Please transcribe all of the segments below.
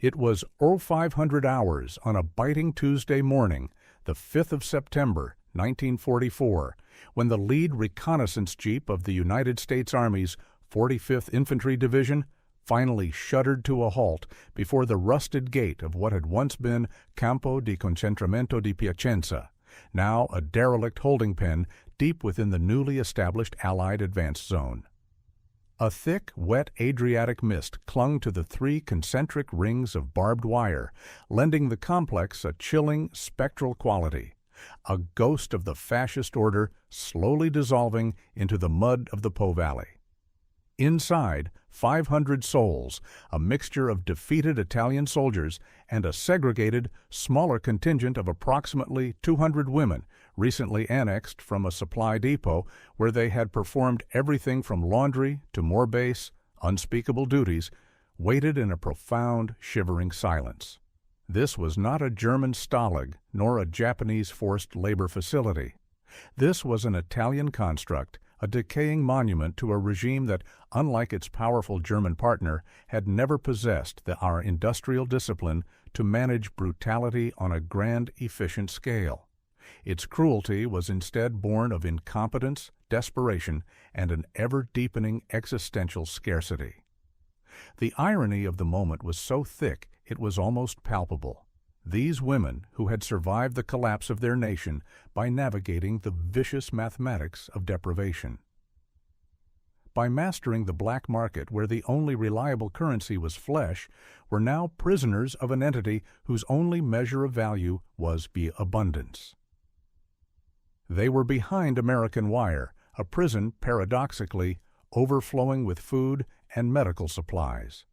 It was 0500 hours on a biting Tuesday morning, the 5th of September, 1944, when the lead reconnaissance jeep of the United States Army's 45th Infantry Division finally shuddered to a halt before the rusted gate of what had once been Campo di Concentramento di Piacenza, now a derelict holding pen deep within the newly established Allied advance zone. A thick, wet Adriatic mist clung to the three concentric rings of barbed wire, lending the complex a chilling, spectral quality, a ghost of the fascist order slowly dissolving into the mud of the Po Valley. Inside, 500 souls, a mixture of defeated Italian soldiers and a segregated, smaller contingent of approximately 200 women, recently annexed from a supply depot where they had performed everything from laundry to more base, unspeakable duties, waited in a profound, shivering silence. This was not a German Stalag nor a Japanese forced labor facility. This was an Italian construct, a decaying monument to a regime that, unlike its powerful German partner, had never possessed our industrial discipline to manage brutality on a grand, efficient scale. Its cruelty was instead born of incompetence, desperation, and an ever-deepening existential scarcity. The irony of the moment was so thick it was almost palpable. These women who had survived the collapse of their nation by navigating the vicious mathematics of deprivation. By mastering the black market where the only reliable currency was flesh, were now prisoners of an entity whose only measure of value was abundance. They were behind American wire, a prison paradoxically overflowing with food and medical supplies.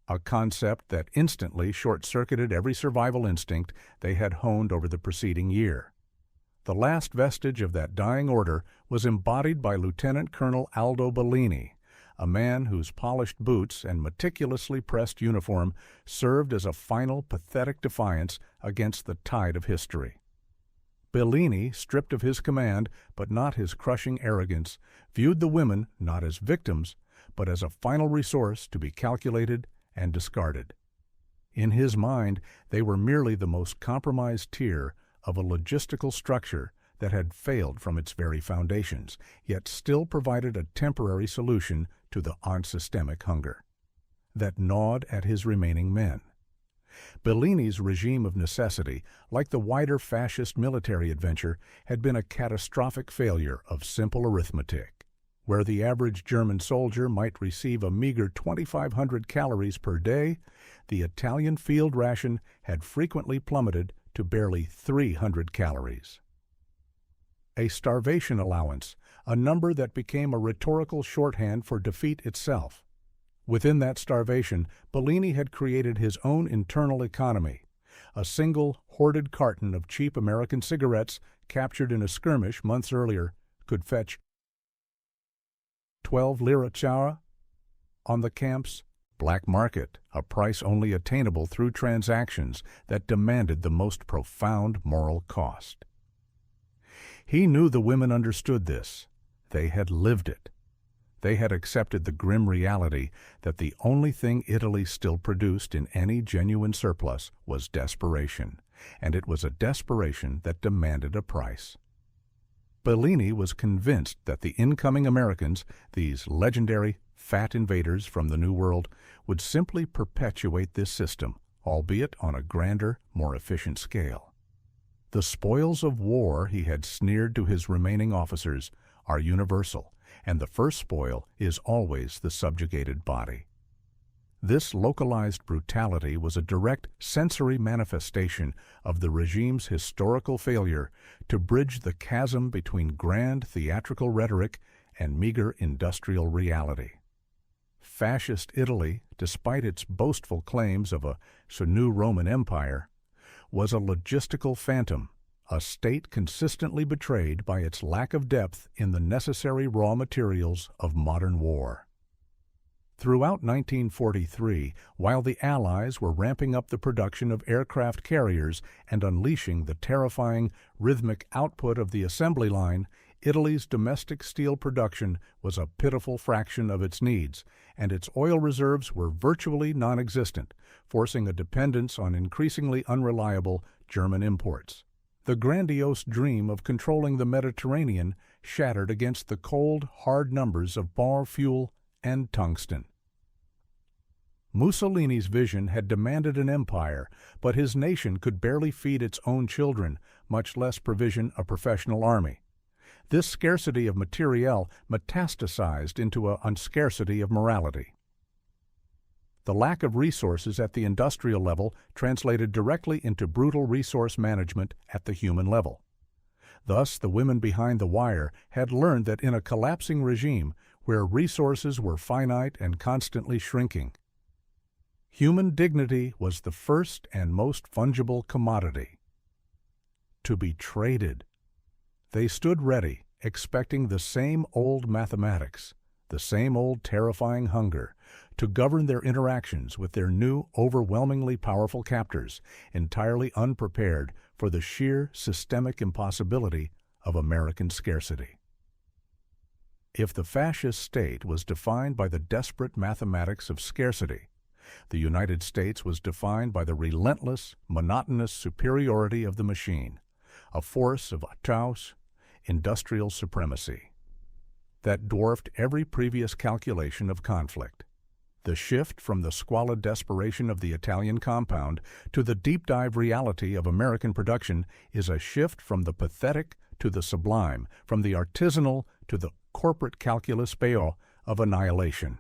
A concept that instantly short-circuited every survival instinct they had honed over the preceding year. The last vestige of that dying order was embodied by Lieutenant Colonel Aldo Bellini, a man whose polished boots and meticulously pressed uniform served as a final pathetic defiance against the tide of history. Bellini, stripped of his command, but not his crushing arrogance, viewed the women not as victims, but as a final resource to be calculated and discarded. In his mind, they were merely the most compromised tier of a logistical structure that had failed from its very foundations, yet still provided a temporary solution to the unsystemic hunger that gnawed at his remaining men. Bellini's regime of necessity, like the wider fascist military adventure, had been a catastrophic failure of simple arithmetic. Where the average German soldier might receive a meager 2,500 calories per day, the Italian field ration had frequently plummeted to barely 300 calories. A starvation allowance, a number that became a rhetorical shorthand for defeat itself. Within that starvation, Bellini had created his own internal economy. A single, hoarded carton of cheap American cigarettes captured in a skirmish months earlier could fetch 12 lira chara on the camp's black market, a price only attainable through transactions that demanded the most profound moral cost. He knew the women understood this. They had lived it. They had accepted the grim reality that the only thing Italy still produced in any genuine surplus was desperation, and it was a desperation that demanded a price. Bellini was convinced that the incoming Americans, these legendary, fat invaders from the New World, would simply perpetuate this system, albeit on a grander, more efficient scale. The spoils of war, he had sneered to his remaining officers, are universal, and the first spoil is always the subjugated body. This localized brutality was a direct sensory manifestation of the regime's historical failure to bridge the chasm between grand theatrical rhetoric and meager industrial reality. Fascist Italy, despite its boastful claims of a new Roman Empire, was a logistical phantom, a state consistently betrayed by its lack of depth in the necessary raw materials of modern war. Throughout 1943, while the Allies were ramping up the production of aircraft carriers and unleashing the terrifying, rhythmic output of the assembly line, Italy's domestic steel production was a pitiful fraction of its needs, and its oil reserves were virtually non-existent, forcing a dependence on increasingly unreliable German imports. The grandiose dream of controlling the Mediterranean shattered against the cold, hard numbers of fuel and tungsten. Mussolini's vision had demanded an empire, but his nation could barely feed its own children, much less provision a professional army. This scarcity of materiel metastasized into a scarcity of morality. The lack of resources at the industrial level translated directly into brutal resource management at the human level. Thus, the women behind the wire had learned that in a collapsing regime where resources were finite and constantly shrinking, human dignity was the first and most fungible commodity. To be traded. They stood ready, expecting the same old mathematics, the same old terrifying hunger, to govern their interactions with their new, overwhelmingly powerful captors, entirely unprepared for the sheer systemic impossibility of American scarcity. If the fascist state was defined by the desperate mathematics of scarcity, the United States was defined by the relentless, monotonous superiority of the machine, a force of POWs, industrial supremacy, that dwarfed every previous calculation of conflict. The shift from the squalid desperation of the Italian compound to the deep-dive reality of American production is a shift from the pathetic to the sublime, from the artisanal to the corporate calculus PO of annihilation.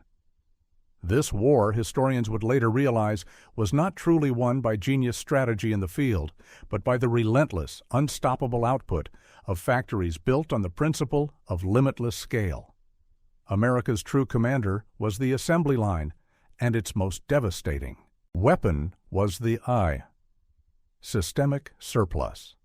This war, historians would later realize, was not truly won by genius strategy in the field, but by the relentless, unstoppable output of factories built on the principle of limitless scale. America's true commander was the assembly line, and its most devastating weapon was the systemic surplus.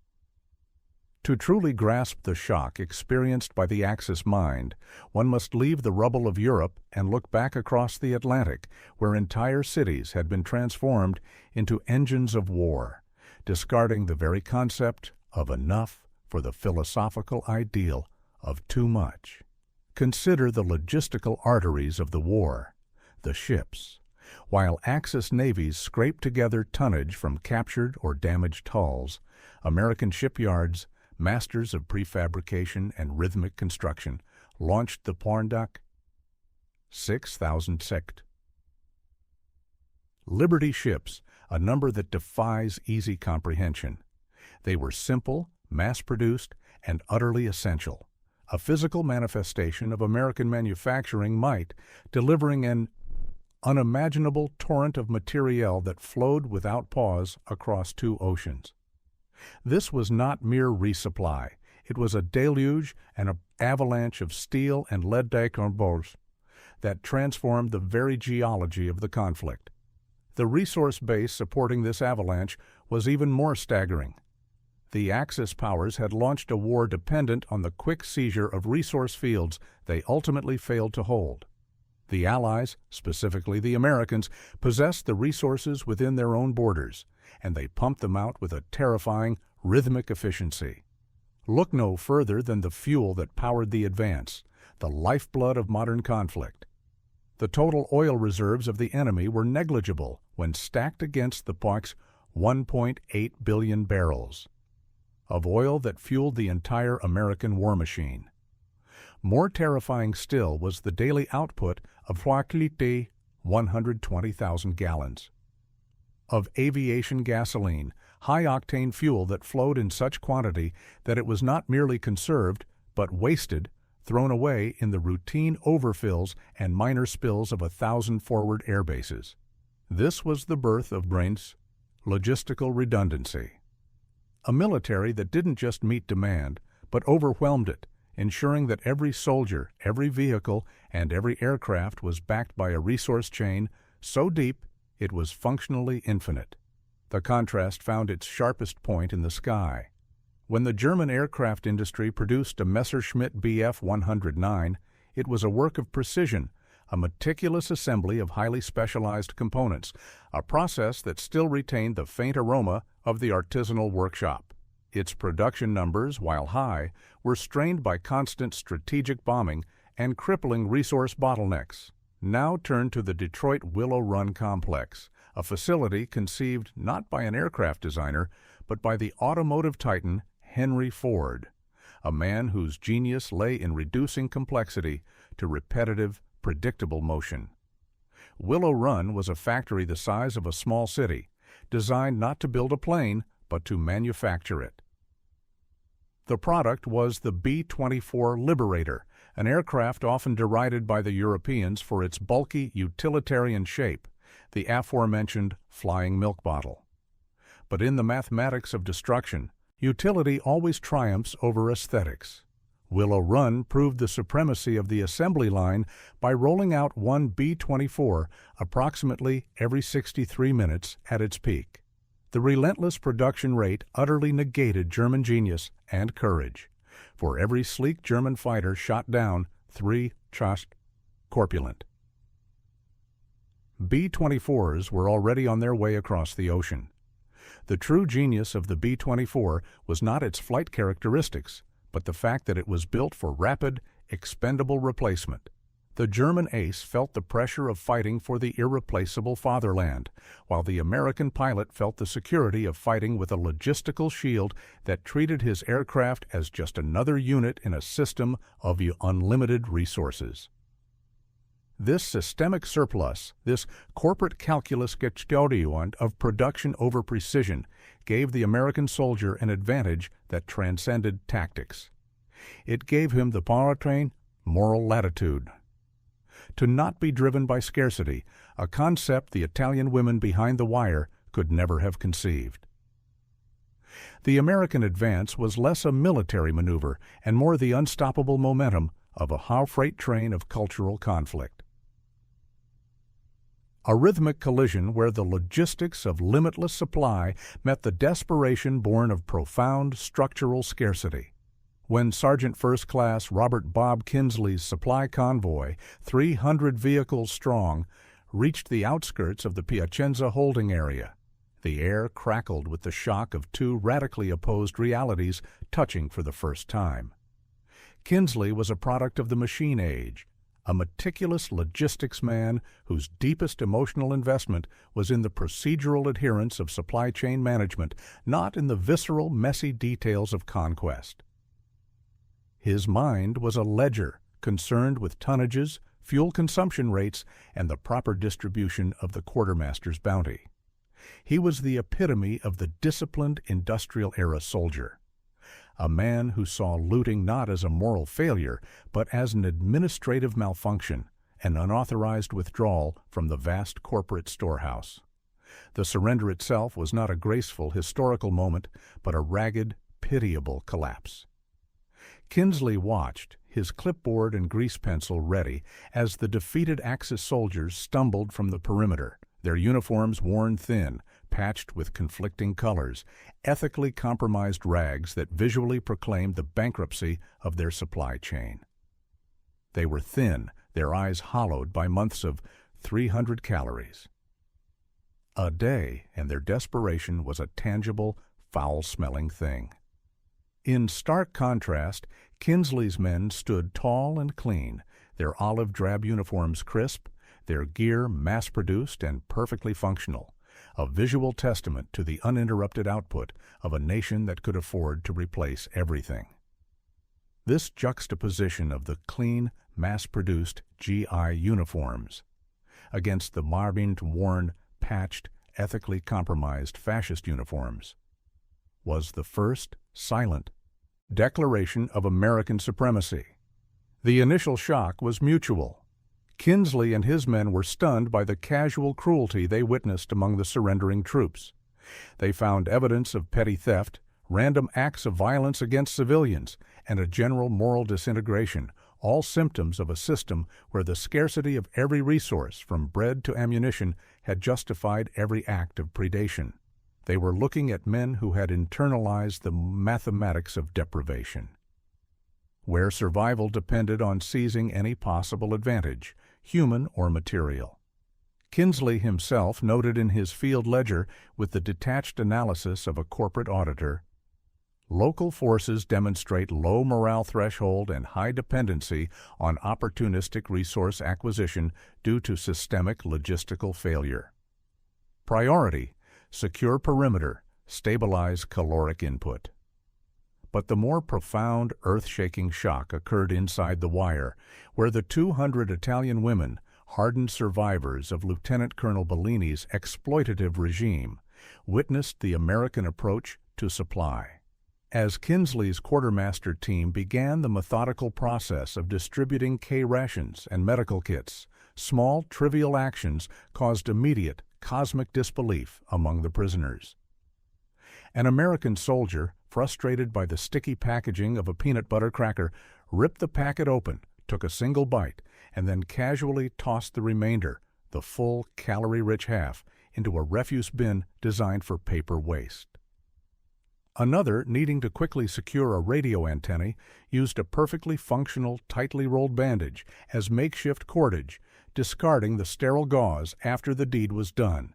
To truly grasp the shock experienced by the Axis mind, one must leave the rubble of Europe and look back across the Atlantic, where entire cities had been transformed into engines of war, discarding the very concept of enough for the philosophical ideal of too much. Consider the logistical arteries of the war, the ships. While Axis navies scraped together tonnage from captured or damaged hulls, American shipyards, masters of prefabrication and rhythmic construction, launched the Pornduck 6,000 sect. Liberty ships, a number that defies easy comprehension. They were simple, mass-produced, and utterly essential, a physical manifestation of American manufacturing might, delivering an unimaginable torrent of materiel that flowed without pause across two oceans. This was not mere resupply. It was a deluge and an avalanche of steel and lead bombs that transformed the very geology of the conflict. The resource base supporting this avalanche was even more staggering. The Axis powers had launched a war dependent on the quick seizure of resource fields they ultimately failed to hold. The Allies, specifically the Americans, possessed the resources within their own borders, and they pumped them out with a terrifying, rhythmic efficiency. Look no further than the fuel that powered the advance, the lifeblood of modern conflict. The total oil reserves of the enemy were negligible when stacked against the POWs' 1.8 billion barrels of oil that fueled the entire American war machine. More terrifying still was the daily output of 120,000 gallons of aviation gasoline, high-octane fuel that flowed in such quantity that it was not merely conserved, but wasted, thrown away in the routine overfills and minor spills of 1,000 forward air bases. This was the birth of Brain's Logistical Redundancy, a military that didn't just meet demand, but overwhelmed it, ensuring that every soldier, every vehicle, and every aircraft was backed by a resource chain so deep it was functionally infinite. The contrast found its sharpest point in the sky. When the German aircraft industry produced a Messerschmitt Bf 109, it was a work of precision, a meticulous assembly of highly specialized components, a process that still retained the faint aroma of the artisanal workshop. Its production numbers, while high, were strained by constant strategic bombing and crippling resource bottlenecks. Now turn to the Detroit Willow Run complex, a facility conceived not by an aircraft designer, but by the automotive titan Henry Ford, a man whose genius lay in reducing complexity to repetitive, predictable motion. Willow Run was a factory the size of a small city, designed not to build a plane, but to manufacture it. The product was the B-24 Liberator, an aircraft often derided by the Europeans for its bulky, utilitarian shape, the aforementioned flying milk bottle. But in the mathematics of destruction, utility always triumphs over aesthetics. Willow Run proved the supremacy of the assembly line by rolling out one B-24 approximately every 63 minutes at its peak. The relentless production rate utterly negated German genius and courage. For every sleek German fighter shot down, 3 just corpulent. B-24s were already on their way across the ocean. The true genius of the B-24 was not its flight characteristics, but the fact that it was built for rapid, expendable replacement. The German ace felt the pressure of fighting for the irreplaceable fatherland, while the American pilot felt the security of fighting with a logistical shield that treated his aircraft as just another unit in a system of unlimited resources. This systemic surplus, this corporate calculus gestalt of production over precision, gave the American soldier an advantage that transcended tactics. It gave him the powertrain, moral latitude. To not be driven by scarcity, a concept the Italian women behind the wire could never have conceived. The American advance was less a military maneuver and more the unstoppable momentum of a freight train of cultural conflict. A rhythmic collision where the logistics of limitless supply met the desperation born of profound structural scarcity. When Sergeant First Class Robert Bob Kinsley's supply convoy, 300 vehicles strong, reached the outskirts of the Piacenza holding area, the air crackled with the shock of two radically opposed realities touching for the first time. Kinsley was a product of the machine age, a meticulous logistics man whose deepest emotional investment was in the procedural adherence of supply chain management, not in the visceral, messy details of conquest. His mind was a ledger concerned with tonnages, fuel consumption rates, and the proper distribution of the quartermaster's bounty. He was the epitome of the disciplined industrial-era soldier, a man who saw looting not as a moral failure, but as an administrative malfunction, an unauthorized withdrawal from the vast corporate storehouse. The surrender itself was not a graceful historical moment, but a ragged, pitiable collapse. Kinsley watched, his clipboard and grease pencil ready, as the defeated Axis soldiers stumbled from the perimeter, their uniforms worn thin, patched with conflicting colors, ethically compromised rags that visually proclaimed the bankruptcy of their supply chain. They were thin, their eyes hollowed by months of 300 calories a day, and their desperation was a tangible, foul-smelling thing. In stark contrast, Kinsley's men stood tall and clean, their olive-drab uniforms crisp, their gear mass-produced and perfectly functional, a visual testament to the uninterrupted output of a nation that could afford to replace everything. This juxtaposition of the clean, mass-produced GI uniforms against the marbinged-worn, patched, ethically compromised fascist uniforms was the first, silent, declaration of American supremacy. The initial shock was mutual. Kinsley and his men were stunned by the casual cruelty they witnessed among the surrendering troops. They found evidence of petty theft, random acts of violence against civilians, and a general moral disintegration, all symptoms of a system where the scarcity of every resource, from bread to ammunition, had justified every act of predation. They were looking at men who had internalized the mathematics of deprivation, where survival depended on seizing any possible advantage, human or material. Kinsley himself noted in his field ledger, with the detached analysis of a corporate auditor, Local forces demonstrate low morale threshold and high dependency on opportunistic resource acquisition due to systemic logistical failure. Priority: secure perimeter, stabilize caloric input. But the more profound, earth-shaking shock occurred inside the wire, where the 200 Italian women, hardened survivors of Lieutenant Colonel Bellini's exploitative regime, witnessed the American approach to supply. As Kinsley's quartermaster team began the methodical process of distributing K-rations and medical kits, small, trivial actions caused immediate, cosmic disbelief among the prisoners. An American soldier, frustrated by the sticky packaging of a peanut butter cracker, ripped the packet open, took a single bite, and then casually tossed the remainder, the full, calorie-rich half, into a refuse bin designed for paper waste. Another, needing to quickly secure a radio antennae, used a perfectly functional, tightly rolled bandage as makeshift cordage, discarding the sterile gauze after the deed was done.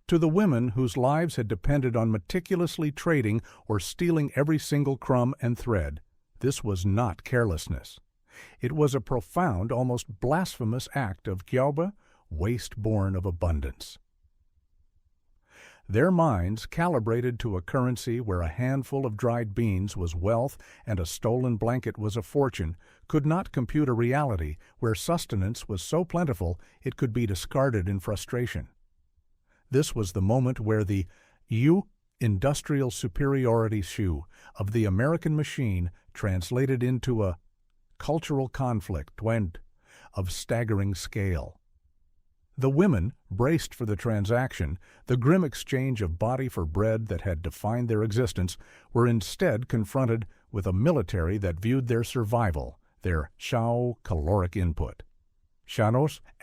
To the women whose lives had depended on meticulously trading or stealing every single crumb and thread, this was not carelessness. It was a profound, almost blasphemous act of Glaube, waste born of abundance. Their minds, calibrated to a currency where a handful of dried beans was wealth and a stolen blanket was a fortune, could not compute a reality where sustenance was so plentiful it could be discarded in frustration. This was the moment where the industrial superiority shoe of the American machine translated into a cultural conflict of staggering scale. The women, braced for the transaction, the grim exchange of body for bread that had defined their existence, were instead confronted with a military that viewed their survival, their caloric input,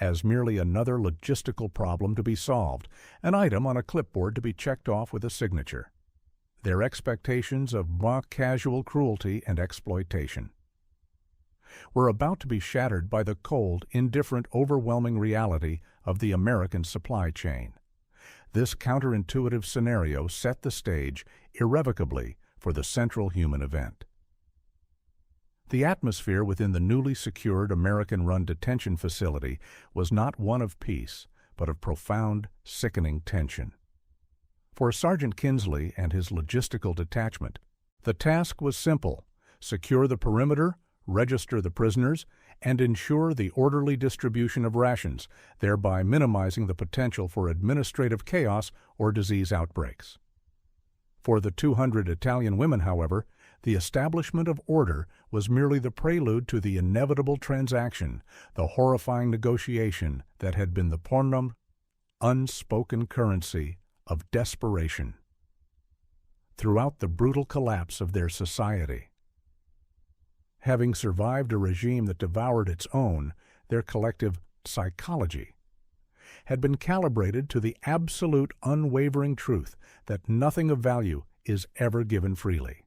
as merely another logistical problem to be solved, an item on a clipboard to be checked off with a signature. Their expectations of casual cruelty and exploitation were about to be shattered by the cold, indifferent, overwhelming reality of the American supply chain. This counterintuitive scenario set the stage, irrevocably, for the central human event. The atmosphere within the newly secured American-run detention facility was not one of peace, but of profound, sickening tension. For Sergeant Kinsley and his logistical detachment, the task was simple: secure the perimeter, register the prisoners, and ensure the orderly distribution of rations, thereby minimizing the potential for administrative chaos or disease outbreaks. For the 200 Italian women, however, the establishment of order was merely the prelude to the inevitable transaction, the horrifying negotiation that had been the unspoken currency of desperation throughout the brutal collapse of their society. Having survived a regime that devoured its own, their collective psychology had been calibrated to the absolute unwavering truth that nothing of value is ever given freely.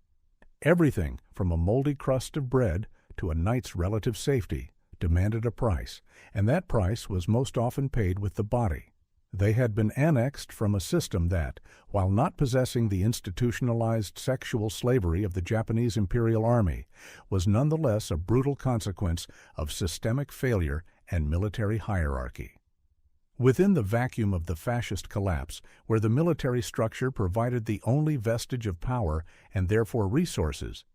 Everything from a moldy crust of bread to a night's relative safety demanded a price, and that price was most often paid with the body. They had been annexed from a system that, while not possessing the institutionalized sexual slavery of the Japanese Imperial Army, was nonetheless a brutal consequence of systemic failure and military hierarchy. Within the vacuum of the fascist collapse, where the military structure provided the only vestige of power and therefore resources,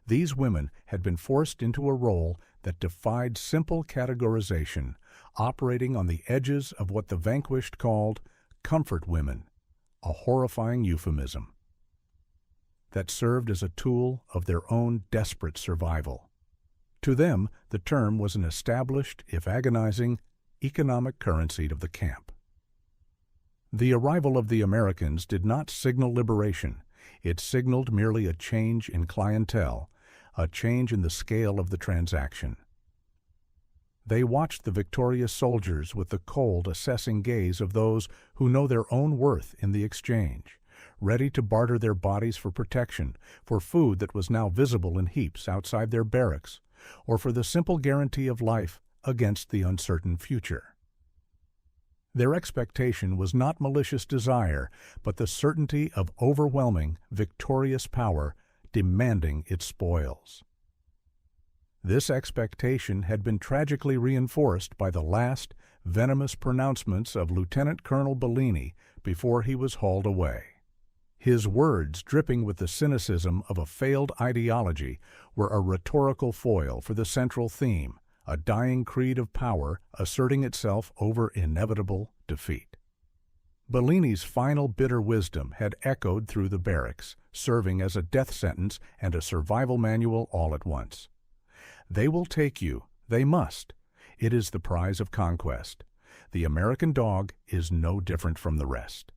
these women had been forced into a role that defied simple categorization, operating on the edges of what the vanquished called comfort women, a horrifying euphemism that served as a tool of their own desperate survival. To them, the term was an established, if agonizing, economic currency of the camp. The arrival of the Americans did not signal liberation. It signaled merely a change in clientele, a change in the scale of the transaction. They watched the victorious soldiers with the cold, assessing gaze of those who know their own worth in the exchange, ready to barter their bodies for protection, for food that was now visible in heaps outside their barracks, or for the simple guarantee of life against the uncertain future. Their expectation was not malicious desire, but the certainty of overwhelming, victorious power demanding its spoils. This expectation had been tragically reinforced by the last venomous pronouncements of Lieutenant Colonel Bellini before he was hauled away. His words, dripping with the cynicism of a failed ideology, were a rhetorical foil for the central theme, a dying creed of power asserting itself over inevitable defeat. Bellini's final bitter wisdom had echoed through the barracks, serving as a death sentence and a survival manual all at once. They will take you. They must. It is the prize of conquest. The American dog is no different from the rest.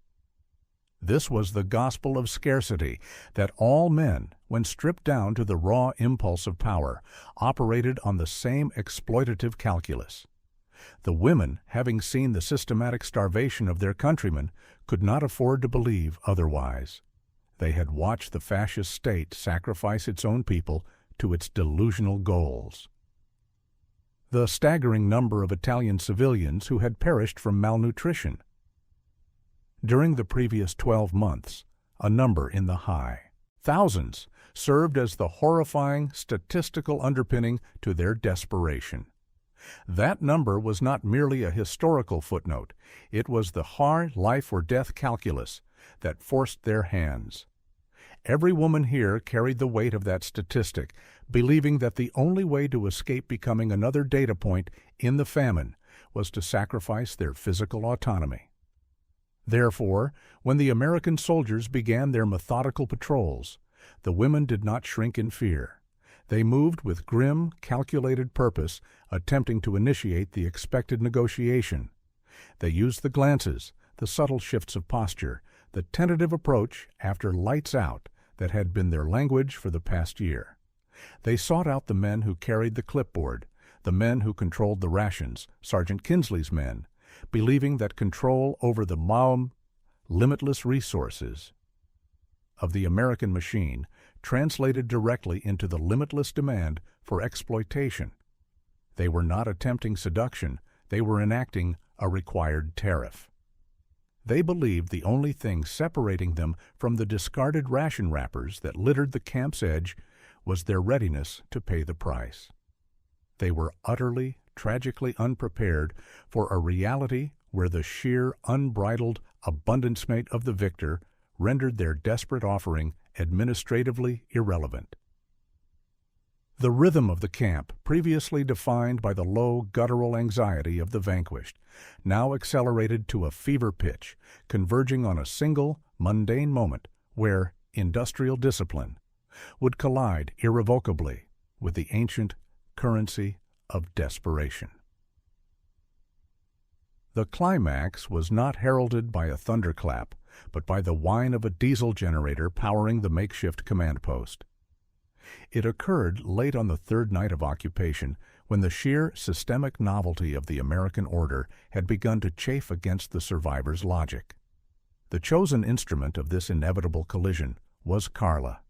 This was the gospel of scarcity, that all men, when stripped down to the raw impulse of power, operated on the same exploitative calculus. The women, having seen the systematic starvation of their countrymen, could not afford to believe otherwise. They had watched the fascist state sacrifice its own people to its delusional goals. The staggering number of Italian civilians who had perished from malnutrition. During the previous 12 months, a number in the high thousands served as the horrifying statistical underpinning to their desperation. That number was not merely a historical footnote, it was the hard life-or-death calculus that forced their hands. Every woman here carried the weight of that statistic, believing that the only way to escape becoming another data point in the famine was to sacrifice their physical autonomy. Therefore, when the American soldiers began their methodical patrols, the women did not shrink in fear. They moved with grim, calculated purpose, attempting to initiate the expected negotiation. They used the glances, the subtle shifts of posture, the tentative approach after lights out that had been their language for the past year. They sought out the men who carried the clipboard, the men who controlled the rations, Sergeant Kinsley's men, believing that control over the limitless resources of the American machine translated directly into the limitless demand for exploitation. They were not attempting seduction, they were enacting a required tariff. They believed the only thing separating them from the discarded ration wrappers that littered the camp's edge was their readiness to pay the price. They were utterly, tragically unprepared for a reality where the sheer, unbridled abundance mate of the victor rendered their desperate offering administratively irrelevant. The rhythm of the camp, previously defined by the low, guttural anxiety of the vanquished, now accelerated to a fever pitch, converging on a single, mundane moment where industrial discipline would collide irrevocably with the ancient currency of desperation. The climax was not heralded by a thunderclap, but by the whine of a diesel generator powering the makeshift command post. It occurred late on the third night of occupation, when the sheer systemic novelty of the American order had begun to chafe against the survivors' logic. The chosen instrument of this inevitable collision was Carla.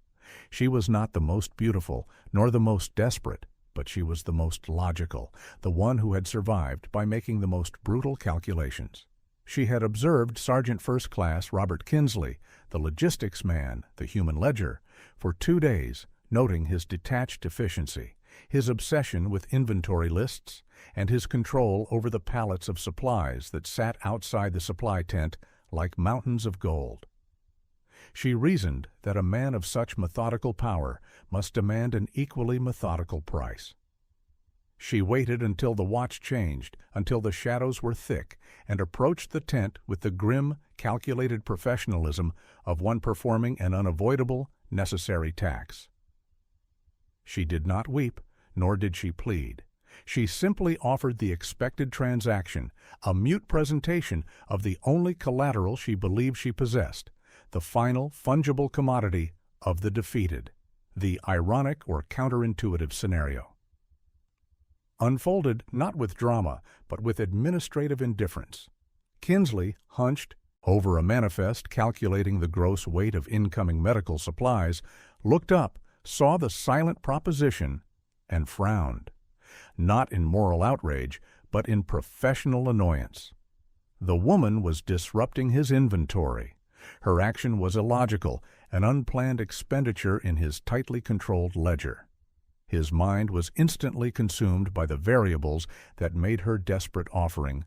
She was not the most beautiful, nor the most desperate, but she was the most logical, the one who had survived by making the most brutal calculations. She had observed Sergeant First Class Robert Kinsley, the logistics man, the human ledger, for 2 days, noting his detached efficiency, his obsession with inventory lists, and his control over the pallets of supplies that sat outside the supply tent like mountains of gold. She reasoned that a man of such methodical power must demand an equally methodical price. She waited until the watch changed, until the shadows were thick, and approached the tent with the grim, calculated professionalism of one performing an unavoidable, necessary task. She did not weep, nor did she plead. She simply offered the expected transaction, a mute presentation of the only collateral she believed she possessed, the final fungible commodity of the defeated, the ironic or counterintuitive scenario. Unfolded not with drama, but with administrative indifference. Kinsley, hunched over a manifest calculating the gross weight of incoming medical supplies, looked up, saw the silent proposition, and frowned, not in moral outrage, but in professional annoyance. The woman was disrupting his inventory, Her action was illogical, an unplanned expenditure in his tightly controlled ledger. His mind was instantly consumed by the variables that made her desperate offering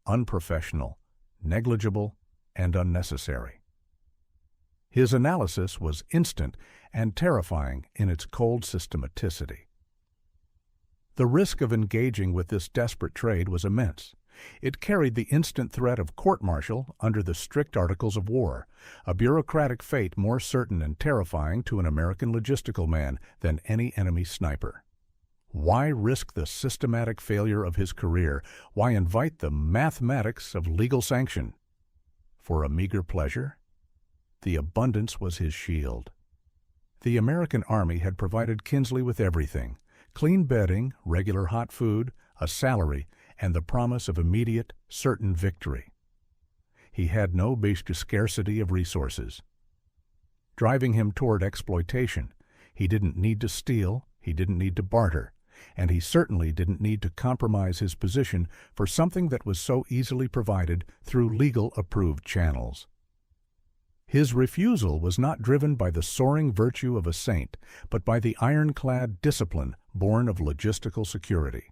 unprofessional, negligible, and unnecessary. His analysis was instant and terrifying in its cold systematicity. The risk of engaging with this desperate trade was immense. It carried the instant threat of court-martial under the strict Articles of War, a bureaucratic fate more certain and terrifying to an American logistical man than any enemy sniper. Why risk the systematic failure of his career? Why invite the mathematics of legal sanction? For a meager pleasure? The abundance was his shield. The American Army had provided Kinsley with everything: clean bedding, regular hot food, a salary, and the promise of immediate, certain victory. He had no basic scarcity of resources, driving him toward exploitation. He didn't need to steal, he didn't need to barter, and he certainly didn't need to compromise his position for something that was so easily provided through legal-approved channels. His refusal was not driven by the soaring virtue of a saint, but by the ironclad discipline born of logistical security.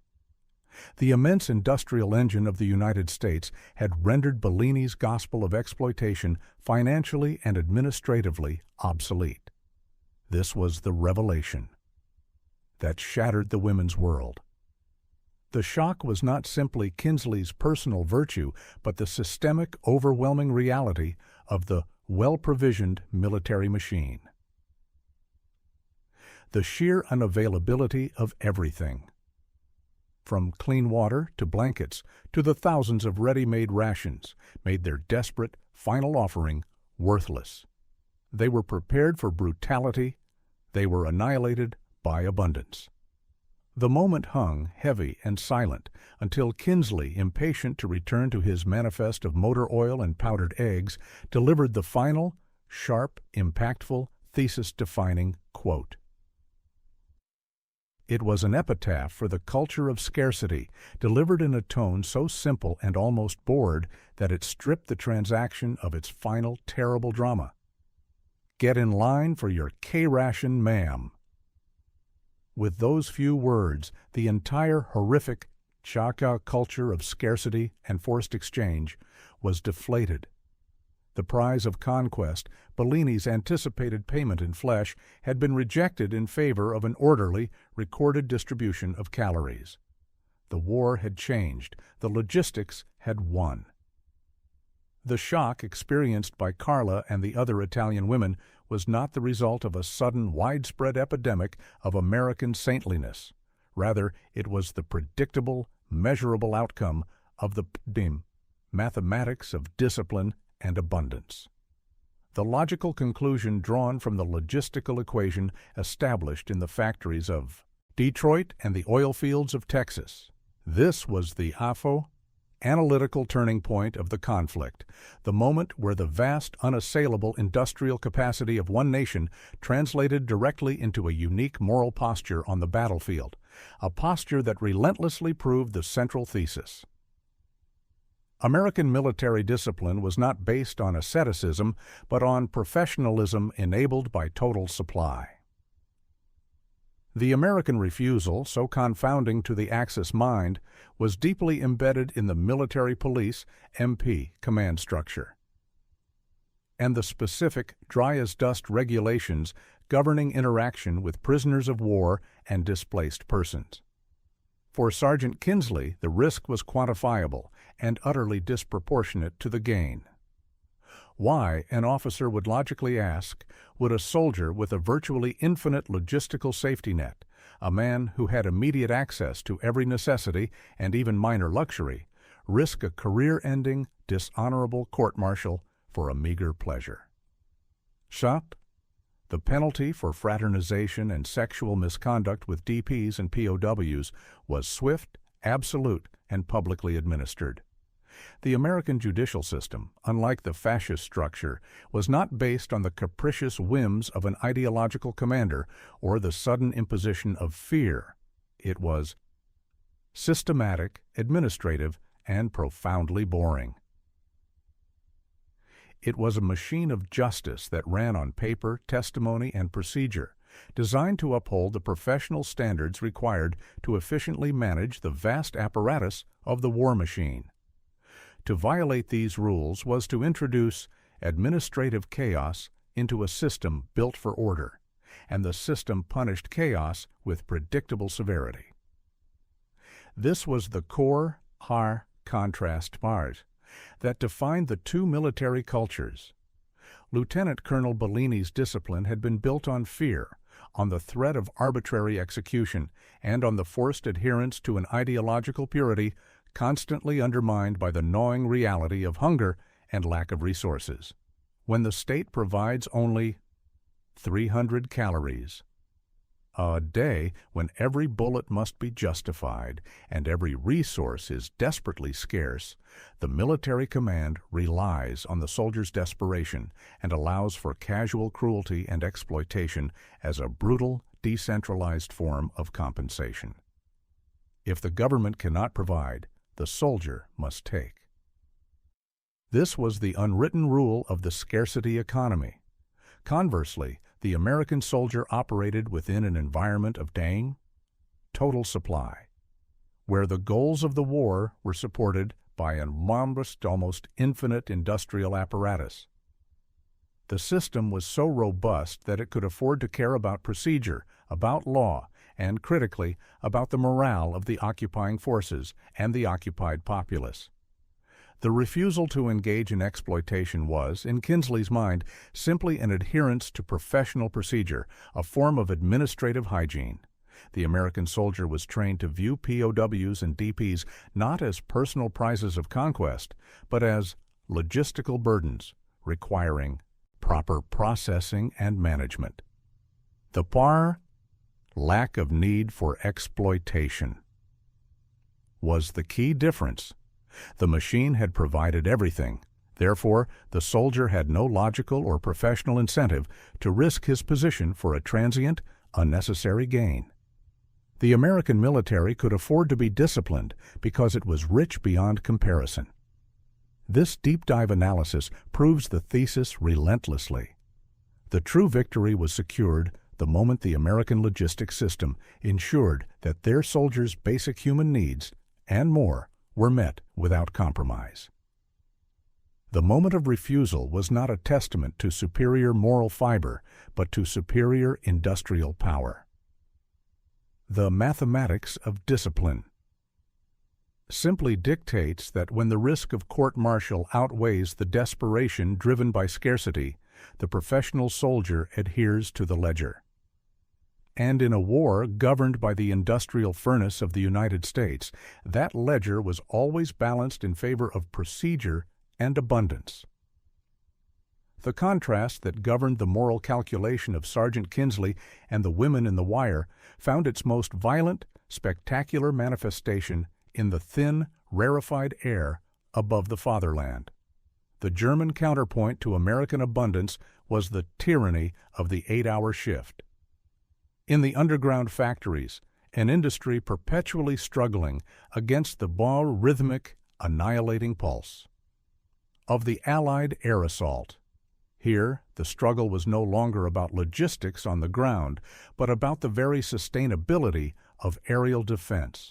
The immense industrial engine of the United States had rendered Bellini's gospel of exploitation financially and administratively obsolete. This was the revelation that shattered the women's world. The shock was not simply Kinsley's personal virtue, but the systemic, overwhelming reality of the well-provisioned military machine. The sheer unavailability of everything, from clean water to blankets to the thousands of ready-made rations, made their desperate, final offering worthless. They were prepared for brutality. They were annihilated by abundance. The moment hung heavy and silent until Kinsley, impatient to return to his manifest of motor oil and powdered eggs, delivered the final, sharp, impactful, thesis-defining quote. It was an epitaph for the culture of scarcity, delivered in a tone so simple and almost bored that it stripped the transaction of its final terrible drama. "Get in line for your K-ration, ma'am." With those few words, the entire horrific Chaka culture of scarcity and forced exchange was deflated. The prize of conquest, Bellini's anticipated payment in flesh, had been rejected in favor of an orderly, recorded distribution of calories. The war had changed. The logistics had won. The shock experienced by Carla and the other Italian women was not the result of a sudden, widespread epidemic of American saintliness. Rather, it was the predictable, measurable outcome of the mathematics of discipline and abundance. The logical conclusion drawn from the logistical equation established in the factories of Detroit and the oil fields of Texas. This was the analytical turning point of the conflict, the moment where the vast, unassailable industrial capacity of one nation translated directly into a unique moral posture on the battlefield, a posture that relentlessly proved the central thesis. American military discipline was not based on asceticism, but on professionalism enabled by total supply. The American refusal, so confounding to the Axis mind, was deeply embedded in the military police (MP) command structure, and the specific dry-as-dust regulations governing interaction with prisoners of war and displaced persons. For Sergeant Kinsley, the risk was quantifiable and utterly disproportionate to the gain. Why, an officer would logically ask, would a soldier with a virtually infinite logistical safety net, a man who had immediate access to every necessity and even minor luxury, risk a career-ending, dishonorable court-martial for a meager pleasure? Shot. The penalty for fraternization and sexual misconduct with DPs and POWs was swift, absolute, and publicly administered. The American judicial system, unlike the fascist structure, was not based on the capricious whims of an ideological commander or the sudden imposition of fear. It was systematic, administrative, and profoundly boring. It was a machine of justice that ran on paper, testimony, and procedure, designed to uphold the professional standards required to efficiently manage the vast apparatus of the war machine. To violate these rules was to introduce administrative chaos into a system built for order, and the system punished chaos with predictable severity. This was the core contrast part that defined the two military cultures. Lieutenant Colonel Bellini's discipline had been built on fear, on the threat of arbitrary execution, and on the forced adherence to an ideological purity constantly undermined by the gnawing reality of hunger and lack of resources. When the state provides only 300 calories a day, when every bullet must be justified and every resource is desperately scarce, the military command relies on the soldier's desperation and allows for casual cruelty and exploitation as a brutal, decentralized form of compensation. If the government cannot provide, the soldier must take. This was the unwritten rule of the scarcity economy. Conversely, the American soldier operated within an environment of total supply, where the goals of the war were supported by an almost infinite industrial apparatus. The system was so robust that it could afford to care about procedure, about law, and, critically, about the morale of the occupying forces and the occupied populace. The refusal to engage in exploitation was, in Kinsley's mind, simply an adherence to professional procedure, a form of administrative hygiene. The American soldier was trained to view POWs and DPs not as personal prizes of conquest, but as logistical burdens requiring proper processing and management. The lack of need for exploitation was the key difference. The machine had provided everything. Therefore, the soldier had no logical or professional incentive to risk his position for a transient, unnecessary gain. The American military could afford to be disciplined because it was rich beyond comparison. This deep-dive analysis proves the thesis relentlessly. The true victory was secured the moment the American logistics system ensured that their soldiers' basic human needs, and more, were met without compromise. The moment of refusal was not a testament to superior moral fiber, but to superior industrial power. The mathematics of discipline simply dictates that when the risk of court-martial outweighs the desperation driven by scarcity, the professional soldier adheres to the ledger. And in a war governed by the industrial furnace of the United States, that ledger was always balanced in favor of procedure and abundance. The contrast that governed the moral calculation of Sergeant Kinsley and the women in the wire found its most violent, spectacular manifestation in the thin, rarefied air above the fatherland. The German counterpoint to American abundance was the tyranny of the 8-hour shift. In the underground factories, an industry perpetually struggling against the rhythmic, annihilating pulse of the Allied air assault. Here, the struggle was no longer about logistics on the ground, but about the very sustainability of aerial defense.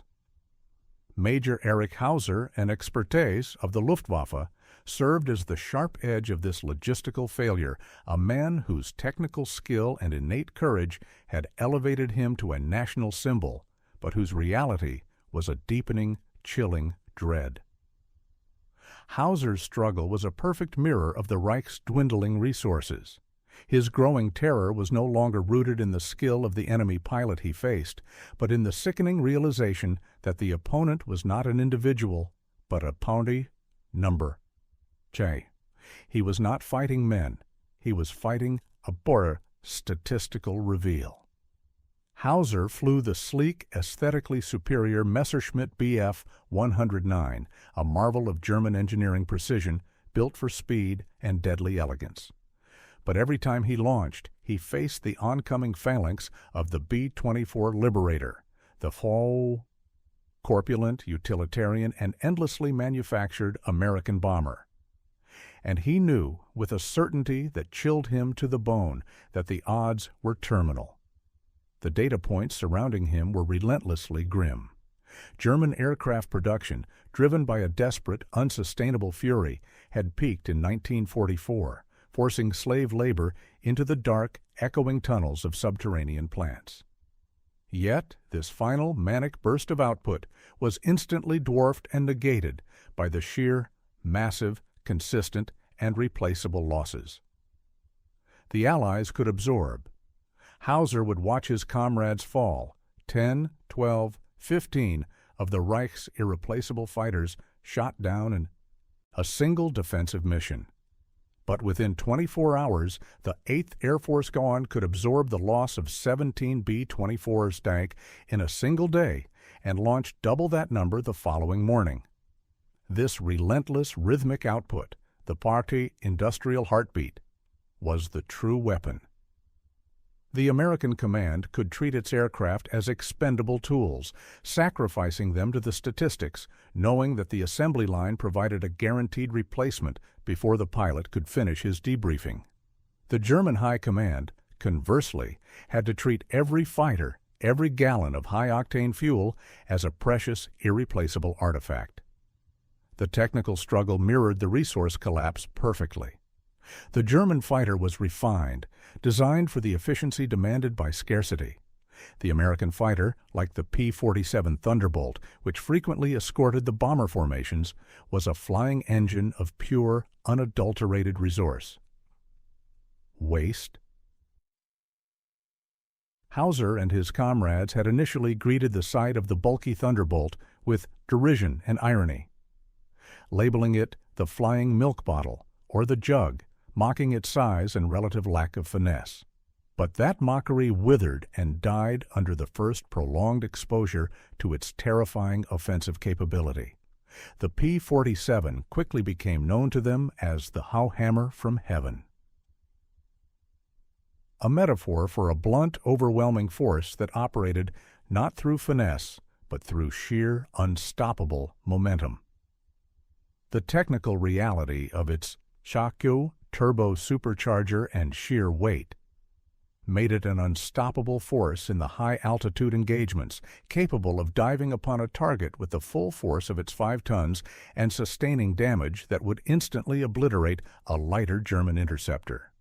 Major Erich Hauser, an expertise of the Luftwaffe, served as the sharp edge of this logistical failure, a man whose technical skill and innate courage had elevated him to a national symbol, but whose reality was a deepening, chilling dread. Hauser's struggle was a perfect mirror of the Reich's dwindling resources. His growing terror was no longer rooted in the skill of the enemy pilot he faced, but in the sickening realization that the opponent was not an individual, but a bounty number. He was not fighting men. He was fighting a statistical reveal. Hauser flew the sleek, aesthetically superior Messerschmitt Bf 109, a marvel of German engineering precision, built for speed and deadly elegance. But every time he launched, he faced the oncoming phalanx of the B-24 Liberator, the corpulent, utilitarian, and endlessly manufactured American bomber. and he knew, with a certainty that chilled him to the bone, that the odds were terminal. The data points surrounding him were relentlessly grim. German aircraft production, driven by a desperate, unsustainable fury, had peaked in 1944, forcing slave labor into the dark, echoing tunnels of subterranean plants. Yet, this final manic burst of output was instantly dwarfed and negated by the sheer, massive, consistent, and replaceable losses. The Allies could absorb. Hauser would watch his comrades fall, 10, 12, 15 of the Reich's irreplaceable fighters shot down in a single defensive mission. But within 24 hours, the 8th Air Force gone could absorb the loss of 17 B-24s tank in a single day and launch double that number the following morning. This relentless rhythmic output, the party industrial heartbeat, was the true weapon. The American command could treat its aircraft as expendable tools, sacrificing them to the statistics, knowing that the assembly line provided a guaranteed replacement before the pilot could finish his debriefing. The German High Command, conversely, had to treat every fighter, every gallon of high-octane fuel as a precious, irreplaceable artifact. The technical struggle mirrored the resource collapse perfectly. The German fighter was refined, designed for the efficiency demanded by scarcity. The American fighter, like the P-47 Thunderbolt, which frequently escorted the bomber formations, was a flying engine of pure, unadulterated resource. Waste. Hauser and his comrades had initially greeted the sight of the bulky Thunderbolt with derision and irony, labeling it the flying milk bottle or the jug, mocking its size and relative lack of finesse. But that mockery withered and died under the first prolonged exposure to its terrifying offensive capability. The P-47 quickly became known to them as the Howhammer from heaven. A metaphor for a blunt, overwhelming force that operated not through finesse, but through sheer, unstoppable momentum. The technical reality of its Shakyu turbo supercharger and sheer weight made it an unstoppable force in the high-altitude engagements, capable of diving upon a target with the full force of its 5 tons and sustaining damage that would instantly obliterate a lighter German interceptor.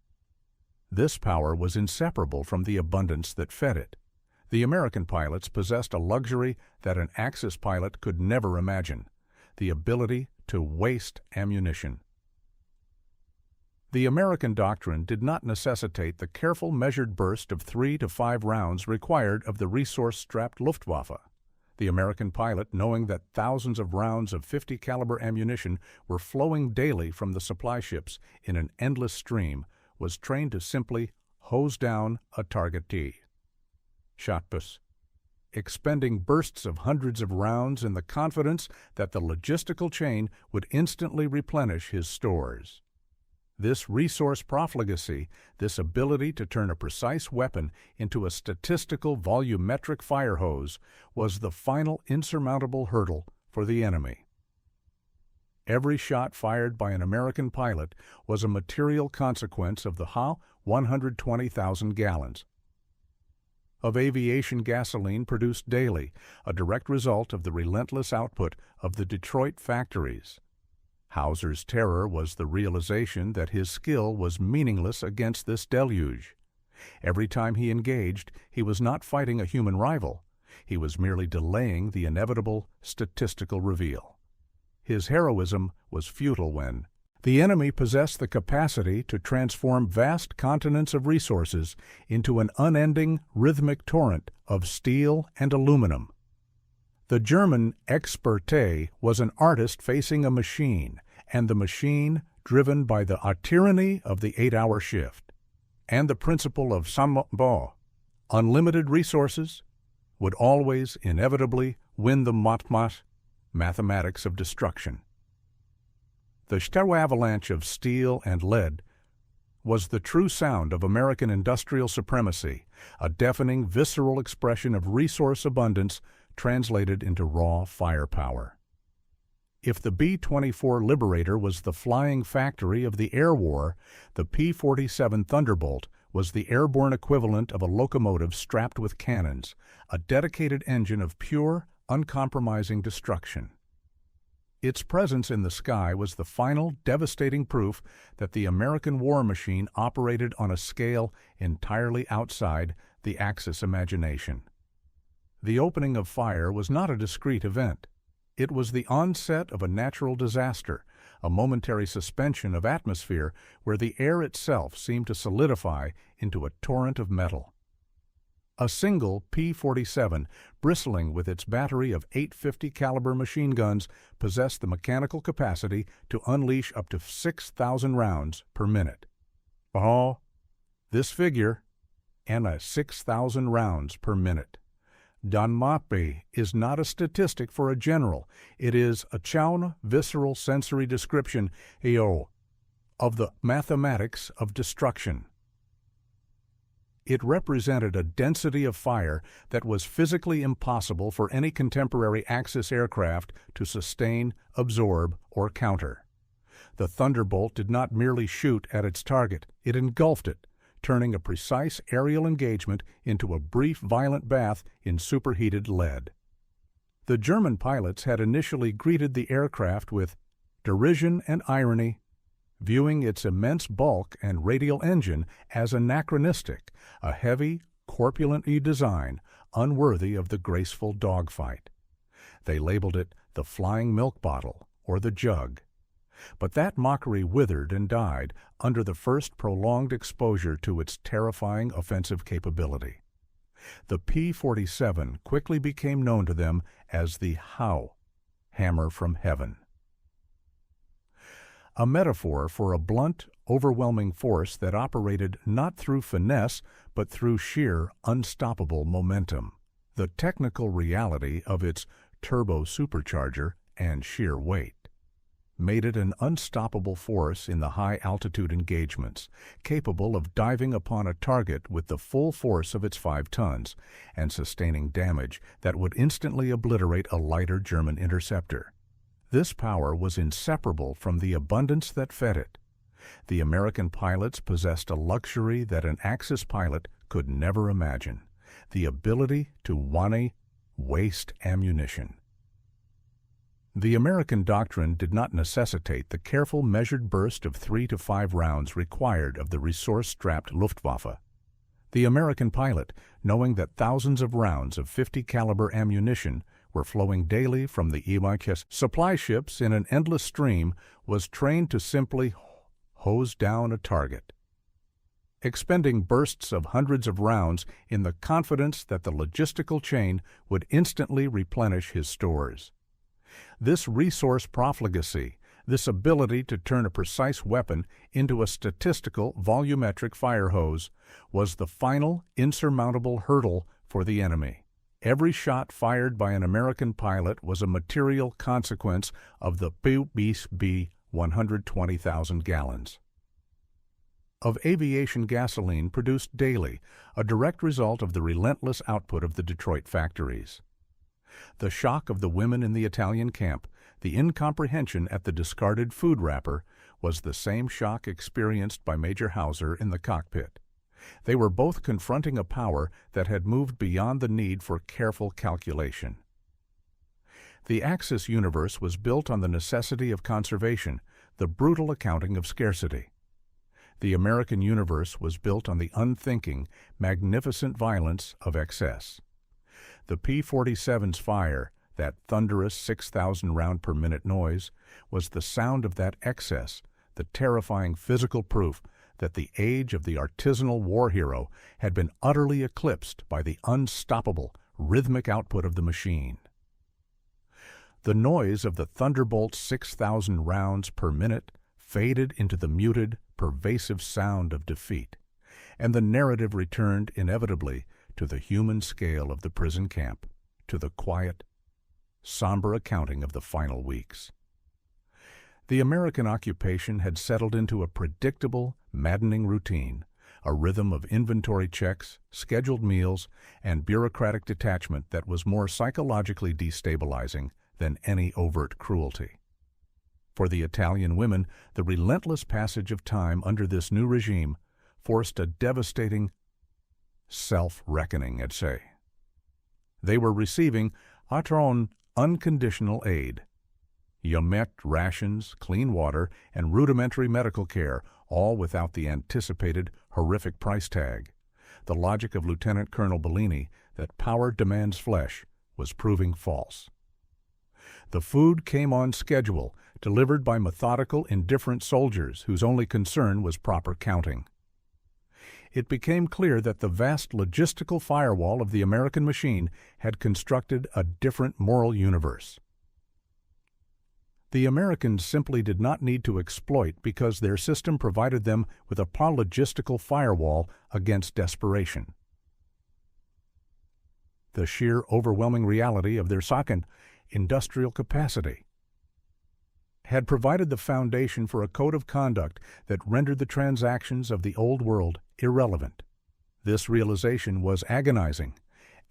This power was inseparable from the abundance that fed it. The American pilots possessed a luxury that an Axis pilot could never imagine: the ability to waste ammunition. The American doctrine did not necessitate the careful measured burst of 3 to 5 rounds required of the resource-strapped Luftwaffe. The American pilot, knowing that thousands of rounds of .50 caliber ammunition were flowing daily from the supply ships in an endless stream, was trained to simply hose down a targetee. Shotbus, expending bursts of hundreds of rounds in the confidence that the logistical chain would instantly replenish his stores. This resource profligacy, this ability to turn a precise weapon into a statistical volumetric fire hose, was the final insurmountable hurdle for the enemy. Every shot fired by an American pilot was a material consequence of the 120,000 gallons of aviation gasoline produced daily, a direct result of the relentless output of the Detroit factories. Hauser's terror was the realization that his skill was meaningless against this deluge. Every time he engaged, he was not fighting a human rival. He was merely delaying the inevitable statistical reveal. His heroism was futile when the enemy possessed the capacity to transform vast continents of resources into an unending, rhythmic torrent of steel and aluminum. The German Experte was an artist facing a machine, and the machine driven by the tyranny of the 8-hour shift, and the principle of Sambo, unlimited resources, would always inevitably win the mathematics of destruction. The Stow avalanche of steel and lead was the true sound of American industrial supremacy, a deafening, visceral expression of resource abundance translated into raw firepower. If the B-24 Liberator was the flying factory of the air war, the P-47 Thunderbolt was the airborne equivalent of a locomotive strapped with cannons, a dedicated engine of pure, uncompromising destruction. Its presence in the sky was the final, devastating proof that the American war machine operated on a scale entirely outside the Axis imagination. The opening of fire was not a discrete event. It was the onset of a natural disaster, a momentary suspension of atmosphere where the air itself seemed to solidify into a torrent of metal. A single P-47, bristling with its battery of 850 caliber machine guns, possessed the mechanical capacity to unleash up to 6,000 rounds per minute. Oh, this figure, and 6,000 rounds per minute. Danmape is not a statistic for a general. It is a chown visceral sensory description of the mathematics of destruction. It represented a density of fire that was physically impossible for any contemporary Axis aircraft to sustain, absorb, or counter. The Thunderbolt did not merely shoot at its target, it engulfed it, turning a precise aerial engagement into a brief violent bath in superheated lead. The German pilots had initially greeted the aircraft with derision and irony, viewing its immense bulk and radial engine as anachronistic, a heavy, corpulent design unworthy of the graceful dogfight. They labeled it the flying milk bottle or the jug. But that mockery withered and died under the first prolonged exposure to its terrifying offensive capability. The P-47 quickly became known to them as the HOW, hammer from heaven. A metaphor for a blunt, overwhelming force that operated not through finesse but through sheer, unstoppable momentum. The technical reality of its turbo supercharger and sheer weight made it an unstoppable force in the high-altitude engagements, capable of diving upon a target with the full force of its 5 tons and sustaining damage that would instantly obliterate a lighter German interceptor. This power was inseparable from the abundance that fed it. The American pilots possessed a luxury that an Axis pilot could never imagine: the ability to waste ammunition. The American doctrine did not necessitate the careful measured burst of 3 to 5 rounds required of the resource-strapped Luftwaffe. The American pilot, knowing that thousands of rounds of 50 caliber ammunition were flowing daily from the Imarkes supply ships in an endless stream, was trained to simply hose down a target, expending bursts of hundreds of rounds in the confidence that the logistical chain would instantly replenish his stores. This resource profligacy, this ability to turn a precise weapon into a statistical volumetric fire hose, was the final insurmountable hurdle for the enemy. Every shot fired by an American pilot was a material consequence of the POWs 120,000 gallons of aviation gasoline produced daily, a direct result of the relentless output of the Detroit factories. The shock of the women in the Italian camp, the incomprehension at the discarded food wrapper, was the same shock experienced by Major Hauser in the cockpit. They were both confronting a power that had moved beyond the need for careful calculation. The Axis universe was built on the necessity of conservation, the brutal accounting of scarcity. The American universe was built on the unthinking, magnificent violence of excess. The P-47's fire, that thunderous 6,000 round per minute noise, was the sound of that excess, the terrifying physical proof that the age of the artisanal war hero had been utterly eclipsed by the unstoppable, rhythmic output of the machine. The noise of the Thunderbolt's 6,000 rounds per minute faded into the muted, pervasive sound of defeat, and the narrative returned inevitably to the human scale of the prison camp, to the quiet, somber accounting of the final weeks. The American occupation had settled into a predictable, maddening routine, a rhythm of inventory checks, scheduled meals, and bureaucratic detachment that was more psychologically destabilizing than any overt cruelty. For the Italian women, the relentless passage of time under this new regime forced a devastating self-reckoning at say. They were receiving atron unconditional aid. Yamet rations, clean water, and rudimentary medical care, all without the anticipated horrific price tag. The logic of Lieutenant Colonel Bellini that power demands flesh was proving false. The food came on schedule, delivered by methodical, indifferent soldiers whose only concern was proper counting. It became clear that the vast logistical firewall of the American machine had constructed a different moral universe. The Americans simply did not need to exploit because their system provided them with a logistical firewall against desperation. The sheer overwhelming reality of their second industrial capacity had provided the foundation for a code of conduct that rendered the transactions of the old world irrelevant. This realization was agonizing.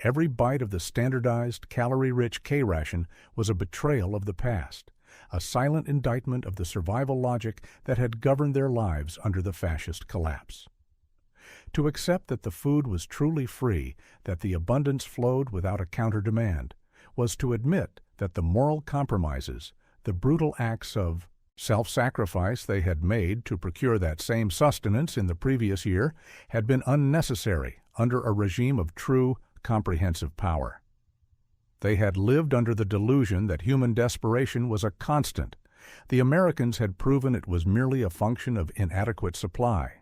Every bite of the standardized, calorie-rich K-ration was a betrayal of the past, a silent indictment of the survival logic that had governed their lives under the fascist collapse. To accept that the food was truly free, that the abundance flowed without a counter-demand, was to admit that the moral compromises, the brutal acts of self-sacrifice they had made to procure that same sustenance in the previous year had been unnecessary under a regime of true, comprehensive power. They had lived under the delusion that human desperation was a constant. The Americans had proven it was merely a function of inadequate supply.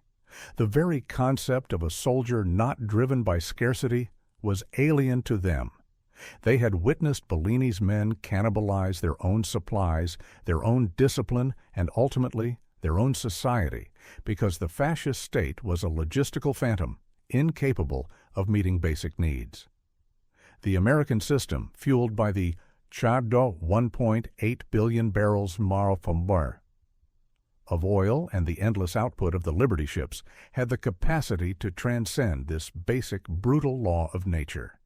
The very concept of a soldier not driven by scarcity was alien to them. They had witnessed Bellini's men cannibalize their own supplies, their own discipline, and ultimately their own society, because the fascist state was a logistical phantom, incapable of meeting basic needs. The American system, fueled by the 1.8 billion barrels of oil and the endless output of the Liberty ships, had the capacity to transcend this basic, brutal law of nature.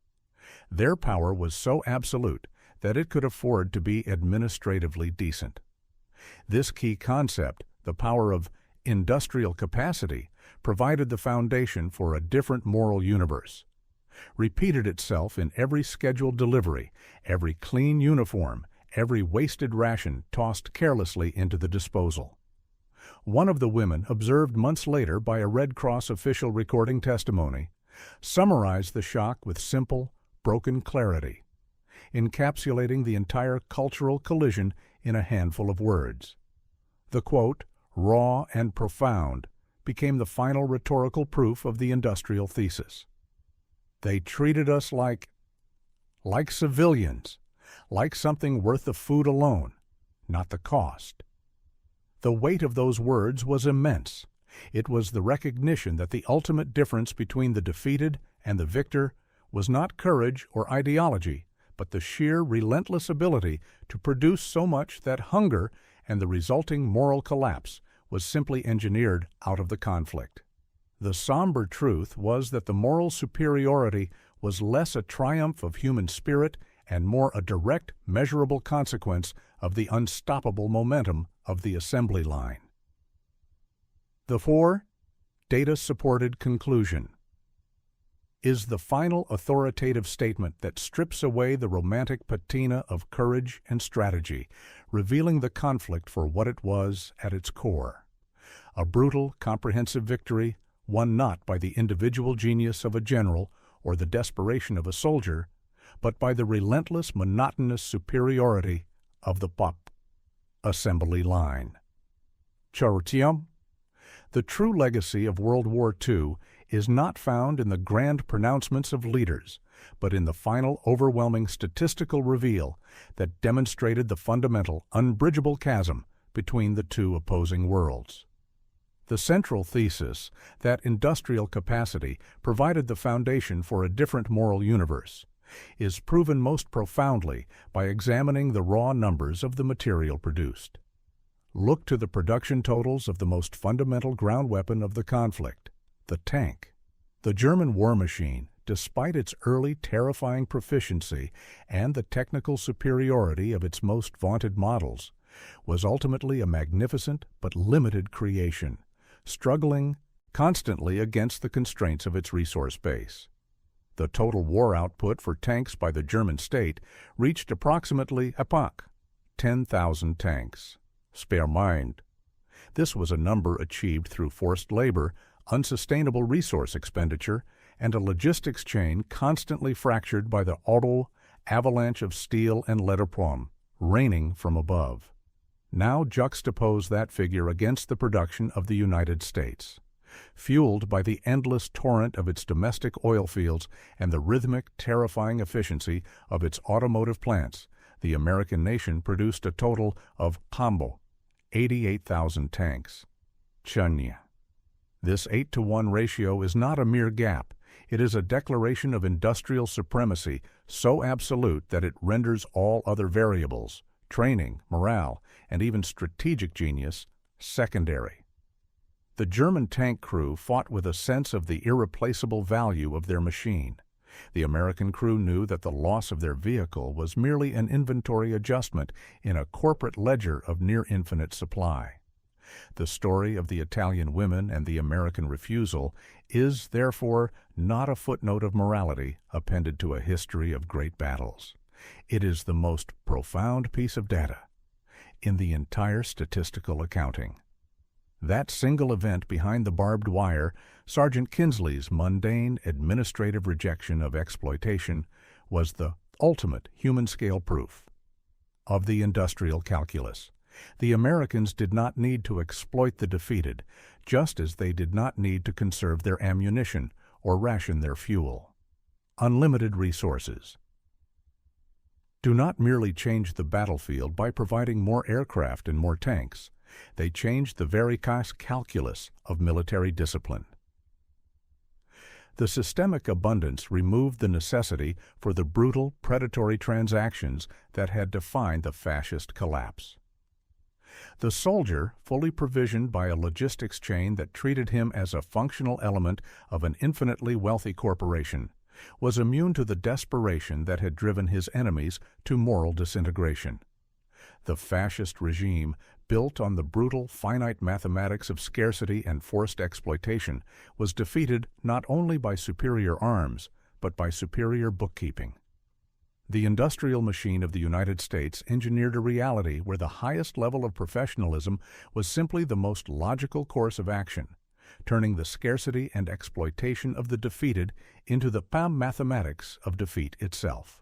Their power was so absolute that it could afford to be administratively decent. This key concept, the power of industrial capacity, provided the foundation for a different moral universe. Repeated itself in every scheduled delivery, every clean uniform, every wasted ration tossed carelessly into the disposal. One of the women, observed months later by a Red Cross official recording testimony, summarized the shock with simple, broken clarity, encapsulating the entire cultural collision in a handful of words. The quote, raw and profound, became the final rhetorical proof of the industrial thesis. They treated us like civilians, like something worth the food alone, not the cost. The weight of those words was immense. It was the recognition that the ultimate difference between the defeated and the victor was not courage or ideology, but the sheer relentless ability to produce so much that hunger and the resulting moral collapse was simply engineered out of the conflict. The somber truth was that the moral superiority was less a triumph of human spirit and more a direct, measurable consequence of the unstoppable momentum of the assembly line. The 4. Data-supported conclusion is the final authoritative statement that strips away the romantic patina of courage and strategy, revealing the conflict for what it was at its core. A brutal, comprehensive victory won not by the individual genius of a general or the desperation of a soldier, but by the relentless, monotonous superiority of the assembly line. Chartium. The true legacy of World War II is not found in the grand pronouncements of leaders, but in the final overwhelming statistical reveal that demonstrated the fundamental, unbridgeable chasm between the two opposing worlds. The central thesis, that industrial capacity provided the foundation for a different moral universe, is proven most profoundly by examining the raw numbers of the material produced. Look to the production totals of the most fundamental ground weapon of the conflict, the tank. The German war machine, despite its early terrifying proficiency and the technical superiority of its most vaunted models, was ultimately a magnificent but limited creation, struggling constantly against the constraints of its resource base. The total war output for tanks by the German state reached approximately 10,000 tanks. Spare mind. This was a number achieved through forced labor, unsustainable resource expenditure, and a logistics chain constantly fractured by the avalanche of steel and lead raining from above. Now juxtapose that figure against the production of the United States. Fueled by the endless torrent of its domestic oil fields and the rhythmic, terrifying efficiency of its automotive plants, the American nation produced a total of 88,000 tanks. Chanya. This 8-to-1 ratio is not a mere gap. It is a declaration of industrial supremacy so absolute that it renders all other variables, training, morale, and even strategic genius, secondary. The German tank crew fought with a sense of the irreplaceable value of their machine. The American crew knew that the loss of their vehicle was merely an inventory adjustment in a corporate ledger of near-infinite supply. The story of the Italian women and the American refusal is, therefore, not a footnote of morality appended to a history of great battles. It is the most profound piece of data in the entire statistical accounting. That single event behind the barbed wire, Sergeant Kinsley's mundane administrative rejection of exploitation, was the ultimate human-scale proof of the industrial calculus. The Americans did not need to exploit the defeated, just as they did not need to conserve their ammunition or ration their fuel. Unlimited resources do not merely change the battlefield by providing more aircraft and more tanks. They changed the very calculus of military discipline. The systemic abundance removed the necessity for the brutal, predatory transactions that had defined the fascist collapse. The soldier, fully provisioned by a logistics chain that treated him as a functional element of an infinitely wealthy corporation, was immune to the desperation that had driven his enemies to moral disintegration. The fascist regime, built on the brutal, finite mathematics of scarcity and forced exploitation, was defeated not only by superior arms, but by superior bookkeeping. The industrial machine of the United States engineered a reality where the highest level of professionalism was simply the most logical course of action, turning the scarcity and exploitation of the defeated into the mathematics of defeat itself.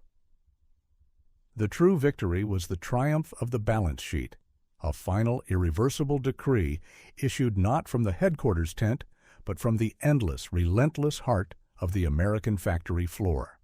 The true victory was the triumph of the balance sheet, a final, irreversible decree issued not from the headquarters tent, but from the endless, relentless heart of the American factory floor.